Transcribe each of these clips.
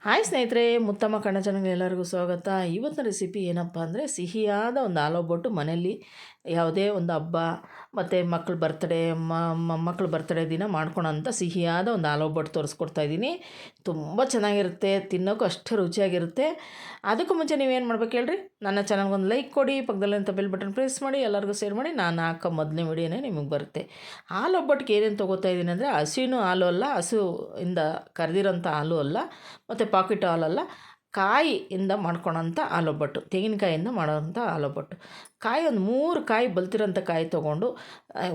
Hi ಸ್ನೇಹಿತರೆ, ಮುತ್ತಮ್ಮ ಕನ್ನಡ ಚಾನಲ್ಗೆ ಎಲ್ಲರಿಗೂ ಸ್ವಾಗತ. ಇವತ್ತಿನ ರೆಸಿಪಿ ಏನಪ್ಪ ಅಂದರೆ ಸಿಹಿಯಾದ ಒಂದು ಆಲೂಬೊಟ್ಟು ಮನೆಯಲ್ಲಿ ಯಾವುದೇ ಒಂದು ಹಬ್ಬ ಮತ್ತು ಮಕ್ಕಳ ಬರ್ತ್ಡೇ ದಿನ ಮಾಡ್ಕೊಳೋಂಥ ಸಿಹಿಯಾದ ಒಂದು ಆಲೂಬೊಟ್ಟು ತೋರಿಸ್ಕೊಡ್ತಾಯಿದ್ದೀನಿ. ತುಂಬ ಚೆನ್ನಾಗಿರುತ್ತೆ, ತಿನ್ನೋಕ್ಕೂ ಅಷ್ಟೇ ರುಚಿಯಾಗಿರುತ್ತೆ. ಅದಕ್ಕೂ ಮುಂಚೆ ನೀವೇನು ಮಾಡ್ಬೇಕು ಹೇಳ್ರಿ, ನನ್ನ ಚಾನಲ್ಗೊಂದು ಲೈಕ್ ಕೊಡಿ, ಪಕ್ಕದಲ್ಲಿಂಥ ಬೆಲ್ ಬಟನ್ ಪ್ರೆಸ್ ಮಾಡಿ, ಎಲ್ಲರಿಗೂ ಶೇರ್ ಮಾಡಿ. ನಾನು ಹಾಕೋ ಮೊದಲನೇ ವಿಡಿಯೋನೇ ನಿಮಗೆ ಬರುತ್ತೆ. ಆಲೂಬೊಟ್ಟಿಗೆ ಏನೇನು ತೊಗೋತಾ ಇದ್ದೀನಿ ಅಂದರೆ ಹಸಿನೂ ಹಾಲು ಅಲ್ಲ, ಹಸುವಿಂದ ಕರೆದಿರೋಂಥ ಹಾಲು ಅಲ್ಲ, ಮತ್ತು ಪಾಕೆಟ್ ಹಾಲಲ್ಲ, ಕಾಯಿಯಿಂದ ಮಾಡ್ಕೊಳೋಂಥ ಆಲೂಬೊಟ್ಟು, ತೆಂಗಿನಕಾಯಿಯಿಂದ ಮಾಡೋವಂಥ ಆಲೂಬೊಟ್ಟು. ಕಾಯಿ ಒಂದು 3 ಕಾಯಿ ಬಲ್ತಿರೋಂಥ ಕಾಯಿ ತೊಗೊಂಡು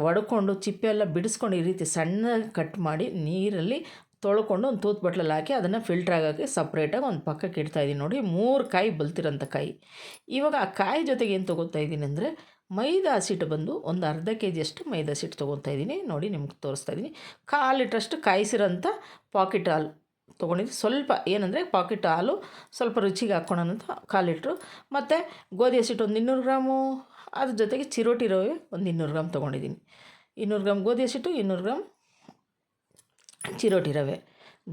ಒಡ್ಕೊಂಡು ಚಿಪ್ಪೆ ಎಲ್ಲ ಬಿಡಿಸ್ಕೊಂಡು ಈ ರೀತಿ ಸಣ್ಣಗೆ ಕಟ್ ಮಾಡಿ ನೀರಲ್ಲಿ ತೊಳ್ಕೊಂಡು ಒಂದು ತೂತು ಬಟ್ಲಲ್ಲಿ ಹಾಕಿ ಅದನ್ನು ಫಿಲ್ಟ್ರಾಗಿ ಸಪ್ರೇಟಾಗಿ ಒಂದು ಪಕ್ಕಕ್ಕೆ ಇಡ್ತಾಯಿದ್ದೀನಿ. ನೋಡಿ, 3 ಕಾಯಿ ಬಲ್ತಿರೋಂಥ ಕಾಯಿ. ಇವಾಗ ಆ ಕಾಯಿ ಜೊತೆಗೆ ಏನು ತೊಗೊತಾ ಇದ್ದೀನಿ ಅಂದರೆ ಮೈದಾ ಹಸಿಟ್ಟು ಬಂದು ಒಂದು ಅರ್ಧ ಕೆಜಿಯಷ್ಟು ಮೈದಾ ಹಸಿಟ್ಟು ತೊಗೊತಾ ಇದ್ದೀನಿ. ನೋಡಿ, ನಿಮ್ಗೆ ತೋರಿಸ್ತಾ ಇದ್ದೀನಿ. 1/4 ಲೀಟ್ರಷ್ಟು ಕಾಯಿಸಿರೋಂಥ ಪಾಕೆಟ್ ಹಾಲು ತೊಗೊಂಡಿದ್ದು. ಸ್ವಲ್ಪ ಏನಂದರೆ ಪಾಕೆಟ್ ಹಾಲು ಸ್ವಲ್ಪ ರುಚಿಗೆ ಹಾಕ್ಕೊಳೋಂಥ 1/4 ಲೀಟ್ರು, ಮತ್ತು ಗೋಧಿ ಹಸಿಟ್ಟು ಒಂದು 200 ಗ್ರಾಮು, ಅದ್ರ ಜೊತೆಗೆ ಚಿರೋಟಿ ರವೆ ಒಂದು 200 ಗ್ರಾಮ್ ತೊಗೊಂಡಿದ್ದೀನಿ. 200 ಗ್ರಾಮ್ ಗೋಧಿ ಹಸಿಟ್ಟು, 200 ಗ್ರಾಮ್ ಚಿರೋಟಿ ರವೆ.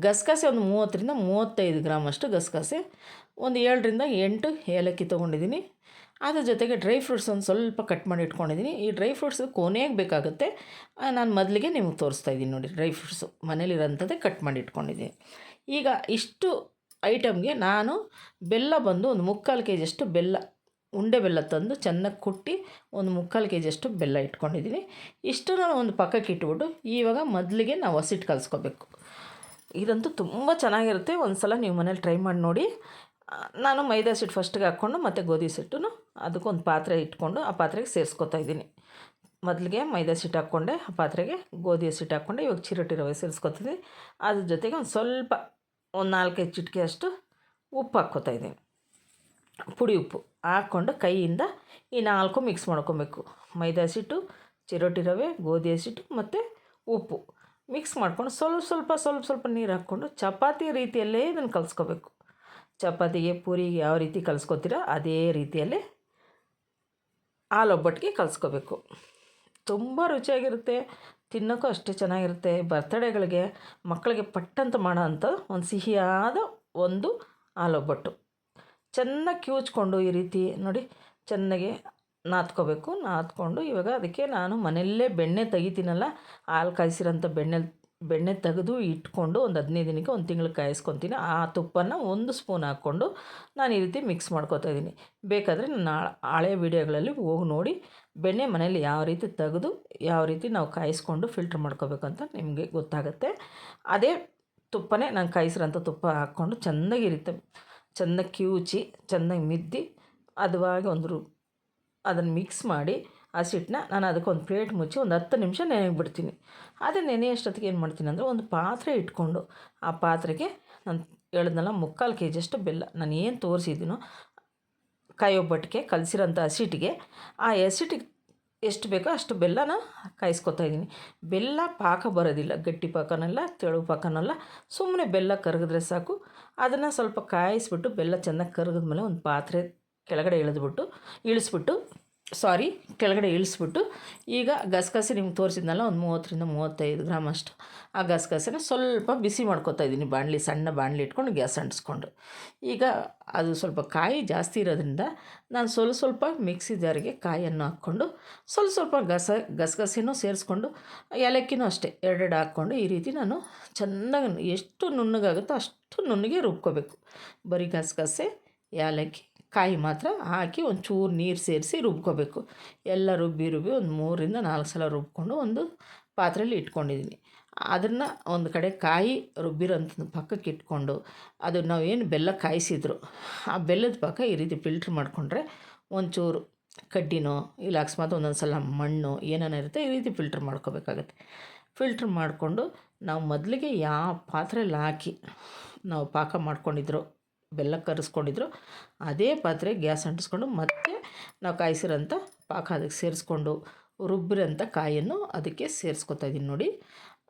ಗಸಗಸೆ ಒಂದು 30ರಿಂದ 35 ಗ್ರಾಮಷ್ಟು ಗಸಗಸೆ, ಒಂದು 7ರಿಂದ 8 ಏಲಕ್ಕಿ ತೊಗೊಂಡಿದ್ದೀನಿ. ಅದ್ರ ಜೊತೆಗೆ ಡ್ರೈ ಫ್ರೂಟ್ಸ್ ಒಂದು ಸ್ವಲ್ಪ ಕಟ್ ಮಾಡಿ ಇಟ್ಕೊಂಡಿದ್ದೀನಿ. ಈ ಡ್ರೈ ಫ್ರೂಟ್ಸ್ ಕೊನೆಗೆ ಬೇಕಾಗುತ್ತೆ, ನಾನು ಮೊದಲಿಗೆ ನಿಮಗೆ ತೋರಿಸ್ತಾ ಇದ್ದೀನಿ. ನೋಡಿ, ಡ್ರೈ ಫ್ರೂಟ್ಸು ಮನೇಲಿರೋಂಥದ್ದೇ ಕಟ್ ಮಾಡಿ ಇಟ್ಕೊಂಡಿದ್ದೀನಿ. ಈಗ ಇಷ್ಟು ಐಟಮ್ಗೆ ನಾನು ಬೆಲ್ಲ ಬಂದು ಒಂದು 3/4 ಕೆ ಜಿಯಷ್ಟು ಬೆಲ್ಲ, ಉಂಡೆ ಬೆಲ್ಲ ತಂದು ಚೆನ್ನಾಗಿ ಕುಟ್ಟಿ ಒಂದು 3/4 ಕೆ ಜಿಯಷ್ಟು ಬೆಲ್ಲ ಇಟ್ಕೊಂಡಿದ್ದೀನಿ. ಇಷ್ಟು ನಾನು ಒಂದು ಪಕ್ಕಕ್ಕೆ ಇಟ್ಬಿಟ್ಟು ಇವಾಗ ಮೊದಲಿಗೆ ನಾವು ಹಸಿಟ್ಟು ಕಲಿಸ್ಕೋಬೇಕು. ಇದಂತೂ ತುಂಬ ಚೆನ್ನಾಗಿರುತ್ತೆ, ಒಂದು ಸಲ ನೀವು ಮನೇಲಿ ಟ್ರೈ ಮಾಡಿ ನೋಡಿ. ನಾನು ಮೈದಾ ಹಸಿಟ್ಟು ಫಸ್ಟಿಗೆ ಹಾಕ್ಕೊಂಡು ಮತ್ತು ಗೋಧಿ ಹಸಿಟ್ಟನ್ನು ಅದಕ್ಕೊಂದು ಪಾತ್ರೆ ಇಟ್ಕೊಂಡು ಆ ಪಾತ್ರೆಗೆ ಸೇರಿಸ್ಕೊತಾ ಇದ್ದೀನಿ. ಮೊದಲಿಗೆ ಮೈದಾ ಹಸಿಟ್ಟು ಹಾಕ್ಕೊಂಡೆ, ಆ ಪಾತ್ರೆಗೆ ಗೋಧಿ ಹಸಿಟ್ಟು ಹಾಕ್ಕೊಂಡೆ. ಇವಾಗ ಚಿರೋಟಿ ರವೆ ಸೇರಿಸ್ಕೊತಿದ್ದೀನಿ. ಅದ್ರ ಜೊತೆಗೆ ಒಂದು ಸ್ವಲ್ಪ ಒಂದು 4-5 ಚಿಟಿಕೆ ಅಷ್ಟು ಉಪ್ಪು ಹಾಕ್ಕೋತಾ ಇದ್ದೀನಿ. ಪುಡಿ ಉಪ್ಪು ಹಾಕ್ಕೊಂಡು ಕೈಯಿಂದ ಈ 4 ಮಿಕ್ಸ್ ಮಾಡ್ಕೊಬೇಕು. ಮೈದಾ ಹಸಿಟ್ಟು, ಚಿರೋಟಿ ರವೆ, ಗೋಧಿ ಹಸಿಟ್ಟು ಮತ್ತು ಉಪ್ಪು ಮಿಕ್ಸ್ ಮಾಡ್ಕೊಂಡು ಸ್ವಲ್ಪ ನೀರು ಹಾಕ್ಕೊಂಡು ಚಪಾತಿ ರೀತಿಯಲ್ಲೇ ಇದನ್ನು ಕಲಿಸ್ಕೋಬೇಕು. ಚಪಾತಿಗೆ, ಪೂರಿಗೆ ಯಾವ ರೀತಿ ಕಲಿಸ್ಕೊತೀರೋ ಅದೇ ರೀತಿಯಲ್ಲೇ ಆಲೂಬೊಟ್ಟಿಗೆ ಕಲಿಸ್ಕೋಬೇಕು. ತುಂಬ ರುಚಿಯಾಗಿರುತ್ತೆ, ತಿನ್ನೋಕ್ಕೂ ಅಷ್ಟೇ ಚೆನ್ನಾಗಿರುತ್ತೆ. ಬರ್ತ್ಡೇಗಳಿಗೆ ಮಕ್ಕಳಿಗೆ ಪಟ್ಟಂತ ಮಾಡೋ ಅಂಥ ಒಂದು ಸಿಹಿಯಾದ ಒಂದು ಆಲೂಬೊಟ್ಟು. ಚೆನ್ನಾಗಿ ಕಿವುಚ್ಕೊಂಡು ಈ ರೀತಿ ನೋಡಿ ಚೆನ್ನಾಗಿ ನಾದ್ಕೊಂಡು ಇವಾಗ ಅದಕ್ಕೆ ನಾನು ಮನೆಯಲ್ಲೇ ಬೆಣ್ಣೆ ತೆಗಿತೀನಲ್ಲ, ಹಾಲು ಕಾಯಿಸಿರೋಂಥ ಬೆಣ್ಣೆ ತೆಗೆದು ಇಟ್ಕೊಂಡು ಒಂದು 15 ದಿನಕ್ಕೆ 1 ತಿಂಗಳು ಕಾಯಿಸ್ಕೊತೀನಿ. ಆ ತುಪ್ಪನ 1 ಸ್ಪೂನ್ ಹಾಕ್ಕೊಂಡು ನಾನು ಈ ರೀತಿ ಮಿಕ್ಸ್ ಮಾಡ್ಕೊತಾ ಇದ್ದೀನಿ. ಬೇಕಾದರೆ ನನ್ನ ಹಳೆಯ ವೀಡಿಯೋಗಳಲ್ಲಿ ಹೋಗಿ ನೋಡಿ, ಬೆಣ್ಣೆ ಮನೇಲಿ ಯಾವ ರೀತಿ ತೆಗೆದು ಯಾವ ರೀತಿ ನಾವು ಕಾಯಿಸ್ಕೊಂಡು ಫಿಲ್ಟ್ರ್ ಮಾಡ್ಕೋಬೇಕಂತ ನಿಮಗೆ ಗೊತ್ತಾಗುತ್ತೆ. ಅದೇ ತುಪ್ಪನೇ ನಾನು ಕಾಯಿಸಿರೋಂಥ ತುಪ್ಪ ಹಾಕ್ಕೊಂಡು ಚೆನ್ನಾಗಿರುತ್ತೆ. ಚೆನ್ನಾಗಿ ಕಿವುಚಿ ಚೆನ್ನಾಗಿ ಮಿದ್ದಿ ಹದವಾಗಿ ಅದನ್ನು ಮಿಕ್ಸ್ ಮಾಡಿ ಹಸಿಟ್ಟನ್ನ ನಾನು ಅದಕ್ಕೊಂದು ಪ್ಲೇಟ್ ಮುಚ್ಚಿ ಒಂದು 10 ನಿಮಿಷ ನೆನೆಗೆ ಬಿಡ್ತೀನಿ. ಅದೇ ನೆನೆಯಷ್ಟೊತ್ತಿಗೆ ಏನು ಮಾಡ್ತೀನಿ ಅಂದರೆ ಒಂದು ಪಾತ್ರೆ ಇಟ್ಕೊಂಡು ಆ ಪಾತ್ರೆಗೆ ನಾನು ಹೇಳಿದ್ನಲ್ಲ 3/4 ಕೆ ಜಿಯಷ್ಟು ಬೆಲ್ಲ, ನಾನು ಏನು ತೋರಿಸಿದ್ದೀನೋ ಕಾಯಿ ಒಬ್ಬಟ್ಟಿಗೆ ಕಲಸಿರೋಂಥ ಹಸಿಟ್ಟಿಗೆ, ಆ ಹಸಿಟ್ಟಿಗೆ ಎಷ್ಟು ಬೇಕೋ ಅಷ್ಟು ಬೆಲ್ಲನ ಕಾಯಿಸ್ಕೊತಾ ಇದ್ದೀನಿ. ಬೆಲ್ಲ ಪಾಕ ಬರೋದಿಲ್ಲ, ಗಟ್ಟಿ ಪಾಕನಲ್ಲ, ತೆಳು ಪಾಕನಲ್ಲ, ಸುಮ್ಮನೆ ಬೆಲ್ಲ ಕರಗಿದ್ರೆ ಸಾಕು. ಅದನ್ನು ಸ್ವಲ್ಪ ಕಾಯಿಸ್ಬಿಟ್ಟು ಬೆಲ್ಲ ಚೆನ್ನಾಗಿ ಕರಗಿದ್ಮೇಲೆ ಒಂದು ಪಾತ್ರೆ ಕೆಳಗಡೆ ಇಳಿಸ್ಬಿಟ್ಟು ಈಗ ಗಸಗಸೆ ನಿಮ್ಗೆ ತೋರಿಸಿದ್ನಲ್ಲ ಒಂದು 30ರಿಂದ 35 ಗ್ರಾಮ್ ಅಷ್ಟು, ಆ ಗಸಗಸೆನ ಸ್ವಲ್ಪ ಬಿಸಿ ಮಾಡ್ಕೊತಾ ಇದ್ದೀನಿ. ಸಣ್ಣ ಬಾಣಲಿ ಇಟ್ಕೊಂಡು ಗ್ಯಾಸ್ ಅಂಟಿಸ್ಕೊಂಡು. ಈಗ ಅದು ಸ್ವಲ್ಪ ಕಾಯಿ ಜಾಸ್ತಿ ಇರೋದ್ರಿಂದ ನಾನು ಸ್ವಲ್ಪ ಮಿಕ್ಸಿ ಜಾರಿಗೆ ಕಾಯಿಯನ್ನು ಹಾಕ್ಕೊಂಡು ಸ್ವಲ್ಪ ಗಸಗಸೆನೂ ಸೇರಿಸ್ಕೊಂಡು ಏಲಕ್ಕಿನೂ ಅಷ್ಟೇ 2 ಹಾಕ್ಕೊಂಡು ಈ ರೀತಿ ನಾನು ಚೆನ್ನಾಗಿ ಎಷ್ಟು ನುಣ್ಣಗಾಗುತ್ತೋ ಅಷ್ಟು ನುಣ್ಣಗೆ ರುಬ್ಕೋಬೇಕು. ಬರೀ ಗಸಗಸೆ, ಏಲಕ್ಕಿ, ಕಾಯಿ ಮಾತ್ರ ಹಾಕಿ ಒಂಚೂರು ನೀರು ಸೇರಿಸಿ ರುಬ್ಕೋಬೇಕು. ಎಲ್ಲ ರುಬ್ಬಿ ಒಂದು 3ರಿಂದ 4 ಸಲ ರುಬ್ಕೊಂಡು ಒಂದು ಪಾತ್ರೆಯಲ್ಲಿ ಇಟ್ಕೊಂಡಿದ್ದೀನಿ. ಅದನ್ನು ಒಂದು ಕಡೆ ಕಾಯಿ ರುಬ್ಬಿರೋಂಥದ್ದು ಪಕ್ಕಕ್ಕೆ ಇಟ್ಕೊಂಡು ಅದು ನಾವೇನು ಬೆಲ್ಲ ಕಾಯಿಸಿದ್ರು ಆ ಬೆಲ್ಲದ ಪಾಕ ಈ ರೀತಿ ಫಿಲ್ಟ್ರ್ ಮಾಡಿಕೊಂಡ್ರೆ ಒಂಚೂರು ಕಡ್ಡಿನೋ ಇಲ್ಲ ಅಕಸ್ಮಾತ್ ಒಂದೊಂದು ಸಲ ಮಣ್ಣು ಏನೇನೋ ಇರುತ್ತೆ, ಈ ರೀತಿ ಫಿಲ್ಟ್ರ್ ಮಾಡ್ಕೋಬೇಕಾಗತ್ತೆ. ಫಿಲ್ಟ್ರ್ ಮಾಡಿಕೊಂಡು ನಾವು ಮೊದಲಿಗೆ ಯಾವ ಪಾತ್ರೆಯಲ್ಲಿ ಹಾಕಿ ನಾವು ಪಾಕ ಮಾಡ್ಕೊಂಡಿದ್ರು, ಬೆಲ್ಲ ಕರಿಸ್ಕೊಂಡಿದ್ರು ಅದೇ ಪಾತ್ರೆ ಗ್ಯಾಸ್ ಅಂಟಿಸ್ಕೊಂಡು ಮತ್ತೆ ನಾವು ಕಾಯಿಸಿರೋಂಥ ಪಾಕ ಅದಕ್ಕೆ ಸೇರಿಸ್ಕೊಂಡು ರುಬ್ಬಿರೋಂಥ ಕಾಯಿಯನ್ನು ಅದಕ್ಕೆ ಸೇರಿಸ್ಕೊತಾ ಇದ್ದೀನಿ. ನೋಡಿ,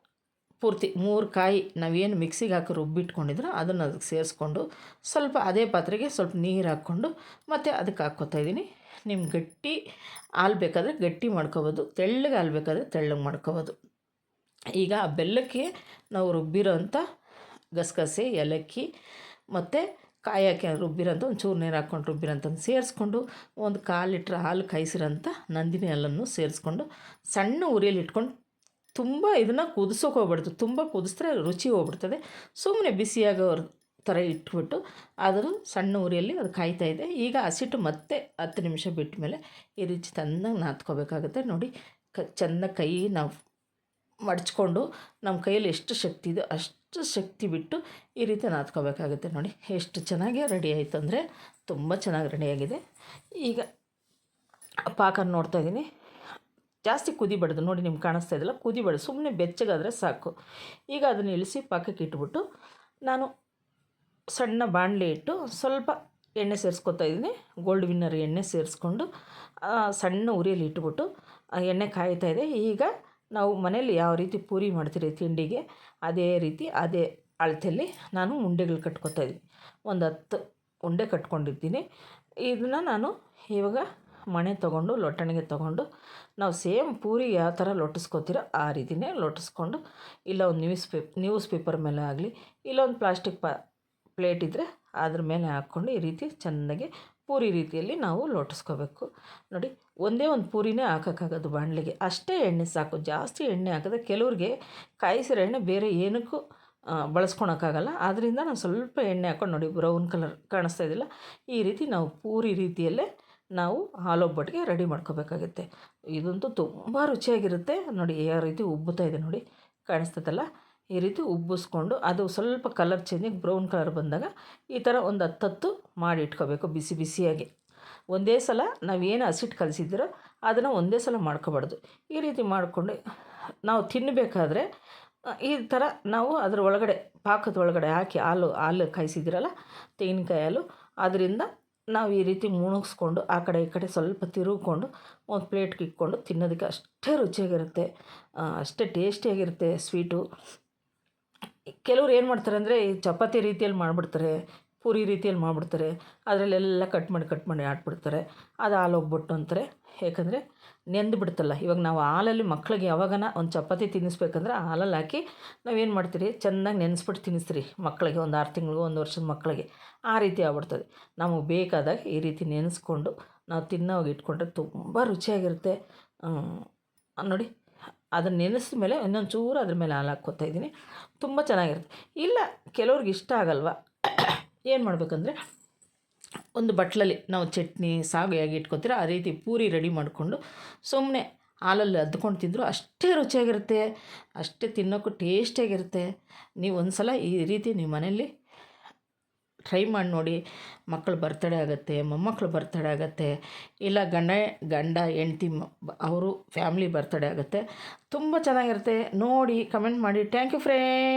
ಪೂರ್ತಿ 3 ಕಾಯಿ ನಾವೇನು ಮಿಕ್ಸಿಗೆ ಹಾಕಿ ರುಬ್ಬಿಟ್ಕೊಂಡಿದ್ರು ಅದನ್ನು ಅದಕ್ಕೆ ಸೇರಿಸ್ಕೊಂಡು ಸ್ವಲ್ಪ ಅದೇ ಪಾತ್ರೆಗೆ ಸ್ವಲ್ಪ ನೀರು ಹಾಕ್ಕೊಂಡು ಮತ್ತು ಅದಕ್ಕೆ ಹಾಕ್ಕೊತಾ ಇದ್ದೀನಿ. ನಿಮ್ಗೆ ಗಟ್ಟಿ ಹಾಲು ಬೇಕಾದರೆ ಗಟ್ಟಿ ಮಾಡ್ಕೊಬೋದು, ತೆಳ್ಳಗೆ ಹಾಲು ಬೇಕಾದರೆ ತೆಳ್ಳಗೆ ಮಾಡ್ಕೊಬೋದು. ಈಗ ಆ ಬೆಲ್ಲಕ್ಕೆ ನಾವು ರುಬ್ಬಿರೋ ಅಂಥ ಗಸಗಸೆ, ಏಲಕ್ಕಿ ಮತ್ತು ಕಾಯಿ ಹಾಕಿ ರುಬ್ಬಿರೋಂಥ ಒಂದು ಚೂರು ನೀರು ಹಾಕ್ಕೊಂಡು ರುಬ್ಬಿರೋಂಥದ್ದು ಸೇರಿಸ್ಕೊಂಡು ಒಂದು 1/4 ಲೀಟ್ರ್ ಹಾಲು ಕಾಯಿಸಿರೋಂಥ ನಂದಿನಿ ಹಾಲನ್ನು ಸೇರಿಸ್ಕೊಂಡು ಸಣ್ಣ ಉರಿಯಲ್ಲಿ ಇಟ್ಕೊಂಡು ತುಂಬ ಇದನ್ನು ಕುದಿಸೋಕೆ ಹೋಗ್ಬಾರ್ದು. ತುಂಬ ಕುದಿಸಿದ್ರೆ ರುಚಿ ಹೋಗ್ಬಿಡ್ತದೆ. ಸುಮ್ಮನೆ ಬಿಸಿಯಾಗೋರ ಥರ ಇಟ್ಬಿಟ್ಟು ಅದನ್ನು ಸಣ್ಣ ಉರಿಯಲ್ಲಿ ಅದು ಕಾಯ್ತಾಯಿದೆ. ಈಗ ಹಸಿಟ್ಟು ಮತ್ತೆ 10 ನಿಮಿಷ ಬಿಟ್ಟ ಮೇಲೆ ಈ ರೀತಿ ಚೆನ್ನಾಗಿ ನಾದ್ಕೋಬೇಕಾಗುತ್ತೆ. ನೋಡಿ ಚೆನ್ನಾಗಿ ಕೈ ನಾವು ಮಡಚ್ಕೊಂಡು ನಮ್ಮ ಕೈಯಲ್ಲಿ ಎಷ್ಟು ಶಕ್ತಿ ಇದೆ ಅಷ್ಟು ಶಕ್ತಿ ಬಿಟ್ಟು ಈ ರೀತಿ ನಾದ್ಕೋಬೇಕಾಗುತ್ತೆ. ನೋಡಿ ಎಷ್ಟು ಚೆನ್ನಾಗಿ ರೆಡಿ ಆಯಿತು ಅಂದರೆ ತುಂಬ ಚೆನ್ನಾಗಿ ರೆಡಿಯಾಗಿದೆ. ಈಗ ಪಾಕ ನೋಡ್ತಾಯಿದ್ದೀನಿ, ಜಾಸ್ತಿ ಕುದಿಬಾರ್ದು. ನೋಡಿ ನಿಮ್ಗೆ ಕಾಣಿಸ್ತಾ ಇದೆಯಲ್ಲ, ಕುದಿಬಾರ್ದು, ಸುಮ್ಮನೆ ಬೆಚ್ಚಗಾದರೆ ಸಾಕು. ಈಗ ಅದನ್ನು ಇಳಿಸಿ ಪಾಕಕ್ಕೆ ಇಟ್ಬಿಟ್ಟು ನಾನು ಸಣ್ಣ ಬಾಣಲೆ ಇಟ್ಟು ಸ್ವಲ್ಪ ಎಣ್ಣೆ ಸೇರಿಸ್ಕೊತಾ ಇದ್ದೀನಿ. ಗೋಲ್ಡ್ ವಿನ್ನರ್ ಎಣ್ಣೆ ಸೇರಿಸ್ಕೊಂಡು ಸಣ್ಣ ಉರಿಯಲ್ಲಿ ಇಟ್ಬಿಟ್ಟು ಎಣ್ಣೆ ಕಾಯ್ತಾ ಇದೆ. ಈಗ ನಾವು ಮನೇಲಿ ಯಾವ ರೀತಿ ಪೂರಿ ಮಾಡ್ತೀರಿ ತಿಂಡಿಗೆ ಅದೇ ರೀತಿ ಅದೇ ಅಳತೆಯಲ್ಲಿ ನಾನು ಉಂಡೆಗಳು ಕಟ್ಕೊತಾ ಇದ್ದೀನಿ. ಒಂದು 10 ಉಂಡೆ ಕಟ್ಕೊಂಡಿದ್ದೀನಿ. ಇದನ್ನು ನಾನು ಇವಾಗ ಮಣೆ ತೊಗೊಂಡು ಲೊಟ್ಟಣಿಗೆ ತೊಗೊಂಡು ನಾವು ಸೇಮ್ ಪೂರಿ ಯಾವ ಥರ ಲೊಟ್ಟಿಸ್ಕೊತೀರೋ ಆ ರೀತಿಯೇ ಲೊಟ್ಟಿಸ್ಕೊಂಡು, ಇಲ್ಲ ಒಂದು ನ್ಯೂಸ್ ಪೇಪರ್ ಮೇಲೆ ಆಗಲಿ, ಇಲ್ಲ ಒಂದು ಪ್ಲಾಸ್ಟಿಕ್ ಪ್ಲೇಟ್ ಇದ್ದರೆ ಅದ್ರ ಮೇಲೆ ಹಾಕ್ಕೊಂಡು ಈ ರೀತಿ ಚೆನ್ನಾಗಿ ಪೂರಿ ರೀತಿಯಲ್ಲಿ ನಾವು ಲೊಟ್ಟಿಸ್ಕೋಬೇಕು. ನೋಡಿ ಒಂದೇ ಒಂದು ಪೂರಿನೇ ಹಾಕೋಕ್ಕಾಗೋದು ಬಾಣಲೆಗೆ, ಅಷ್ಟೇ ಎಣ್ಣೆ ಸಾಕು. ಜಾಸ್ತಿ ಎಣ್ಣೆ ಹಾಕಿದ್ರೆ ಕೆಲವ್ರಿಗೆ ಕಾಯಿಸಿರೋ ಎಣ್ಣೆ ಬೇರೆ ಏನಕ್ಕೂ ಬಳಸ್ಕೊಳಕ್ಕಾಗಲ್ಲ. ಆದ್ದರಿಂದ ನಾನು ಸ್ವಲ್ಪ ಎಣ್ಣೆ ಹಾಕ್ಕೊಂಡು, ನೋಡಿ ಬ್ರೌನ್ ಕಲರ್ ಕಾಣಿಸ್ತಾ ಇದ್ದಿಲ್ಲ, ಈ ರೀತಿ ನಾವು ಪೂರಿ ರೀತಿಯಲ್ಲೇ ನಾವು ಆಲೂಬಟ್ಟಿಗೆ ರೆಡಿ ಮಾಡ್ಕೋಬೇಕಾಗುತ್ತೆ. ಇದಂತೂ ತುಂಬ ರುಚಿಯಾಗಿರುತ್ತೆ. ನೋಡಿ ಯಾವ ರೀತಿ ಉಬ್ಬುತ್ತಾ ಇದೆ, ನೋಡಿ ಕಾಣಿಸ್ತದಲ್ಲ, ಈ ರೀತಿ ಉಬ್ಬಿಸ್ಕೊಂಡು ಅದು ಸ್ವಲ್ಪ ಕಲರ್ ಚೇಂಜಾಗಿ ಬ್ರೌನ್ ಕಲರ್ ಬಂದಾಗ ಈ ಥರ ಒಂದು 10 ಮಾಡಿ ಇಟ್ಕೋಬೇಕು ಬಿಸಿ ಬಿಸಿಯಾಗಿ. ಒಂದೇ ಸಲ ನಾವೇನು ಹಸಿಟ್ಟು ಕಲಿಸಿದ್ದೀರೋ ಅದನ್ನು ಒಂದೇ ಸಲ ಮಾಡ್ಕೋಬಾರ್ದು. ಈ ರೀತಿ ಮಾಡಿಕೊಂಡು ನಾವು ತಿನ್ನಬೇಕಾದ್ರೆ ಈ ಥರ ನಾವು ಅದ್ರ ಒಳಗಡೆ ಪಾಕದ ಒಳಗಡೆ ಹಾಕಿ ಹಾಲು ಕಾಯಿಸಿದ್ದೀರಲ್ಲ, ತೆಂಗಿನಕಾಯಿ ಹಾಲು, ಅದರಿಂದ ನಾವು ಈ ರೀತಿ ಮುಣಗಿಸ್ಕೊಂಡು ಆ ಕಡೆ ಈ ಕಡೆ ಸ್ವಲ್ಪ ತಿರುಗಿಕೊಂಡು ಒಂದು ಪ್ಲೇಟ್ಗೆ ಇಟ್ಕೊಂಡು ತಿನ್ನೋದಕ್ಕೆ ಅಷ್ಟೇ ರುಚಿಯಾಗಿರುತ್ತೆ, ಅಷ್ಟೇ ಟೇಸ್ಟಿಯಾಗಿರುತ್ತೆ ಸ್ವೀಟು. ಕೆಲವ್ರು ಏನು ಮಾಡ್ತಾರೆ ಅಂದರೆ ಈ ಚಪಾತಿ ರೀತಿಯಲ್ಲಿ ಮಾಡಿಬಿಡ್ತಾರೆ, ಪೂರಿ ರೀತಿಯಲ್ಲಿ ಮಾಡಿಬಿಡ್ತಾರೆ, ಅದರಲ್ಲೆಲ್ಲ ಕಟ್ ಮಾಡಿ ಹಾಕ್ಬಿಡ್ತಾರೆ. ಅದು ಹಾಲು ಒಬ್ಬಟ್ಟು ಅಂತಾರೆ. ಯಾಕಂದರೆ ನೆಂದು ಬಿಡುತ್ತಲ್ಲ. ಇವಾಗ ನಾವು ಹಾಲಲ್ಲಿ ಮಕ್ಕಳಿಗೆ ಯಾವಾಗನ ಒಂದು ಚಪಾತಿ ತಿನ್ನಿಸ್ಬೇಕಂದ್ರೆ ಹಾಲಲ್ಲಿ ಹಾಕಿ ನಾವೇನು ಮಾಡ್ತೀರಿ, ಚೆನ್ನಾಗಿ ನೆನೆಸ್ಬಿಟ್ಟು ತಿನ್ನಿಸ್ತೀರಿ ಮಕ್ಕಳಿಗೆ, ಒಂದು 6 ತಿಂಗಳಿಗೂ 1 ವರ್ಷದ ಮಕ್ಕಳಿಗೆ. ಆ ರೀತಿ ಆಗ್ಬಿಡ್ತದೆ. ನಮಗೆ ಬೇಕಾದಾಗ ಈ ರೀತಿ ನೆನೆಸ್ಕೊಂಡು ನಾವು ತಿನ್ನೋವಾಗ ಇಟ್ಕೊಂಡ್ರೆ ತುಂಬ ರುಚಿಯಾಗಿರುತ್ತೆ. ನೋಡಿ ಅದನ್ನು ನೆನೆಸಿದ ಮೇಲೆ ಇನ್ನೊಂದು ಚೂರು ಅದ್ರ ಮೇಲೆ ಹಾಲು ಹಾಕ್ಕೊತಾ ಇದ್ದೀನಿ. ತುಂಬ ಚೆನ್ನಾಗಿರುತ್ತೆ. ಇಲ್ಲ ಕೆಲವ್ರಿಗೆ ಇಷ್ಟ ಆಗಲ್ವ, ಏನು ಮಾಡಬೇಕಂದ್ರೆ ಒಂದು ಬಟ್ಲಲ್ಲಿ ನಾವು ಚಟ್ನಿ ಸಾಗು ಹೇಗೆ ಇಟ್ಕೊತೀರೋ ಆ ರೀತಿ ಪೂರಿ ರೆಡಿ ಮಾಡಿಕೊಂಡು ಸುಮ್ಮನೆ ಹಾಲಲ್ಲಿ ಅದ್ಕೊಂಡು ತಿಂದರೂ ಅಷ್ಟೇ ರುಚಿಯಾಗಿರುತ್ತೆ, ಅಷ್ಟೇ ತಿನ್ನೋಕ್ಕೂ ಟೇಸ್ಟಿಯಾಗಿರುತ್ತೆ. ನೀವು ಒಂದು ಸಲ ಈ ರೀತಿ ನೀವು ಮನೆಯಲ್ಲಿ ಟ್ರೈ ಮಾಡಿ ನೋಡಿ. ಮಕ್ಕಳು ಬರ್ತಡೇ ಆಗುತ್ತೆ, ಮೊಮ್ಮಕ್ಕಳು ಬರ್ತಡೇ ಆಗುತ್ತೆ, ಇಲ್ಲ ಗಂಡ ಹೆಂಡ್ತಿ ಅವರು ಫ್ಯಾಮ್ಲಿ ಬರ್ತಡೇ ಆಗುತ್ತೆ. ತುಂಬ ಚೆನ್ನಾಗಿರುತ್ತೆ. ನೋಡಿ ಕಮೆಂಟ್ ಮಾಡಿ. Thank you friends.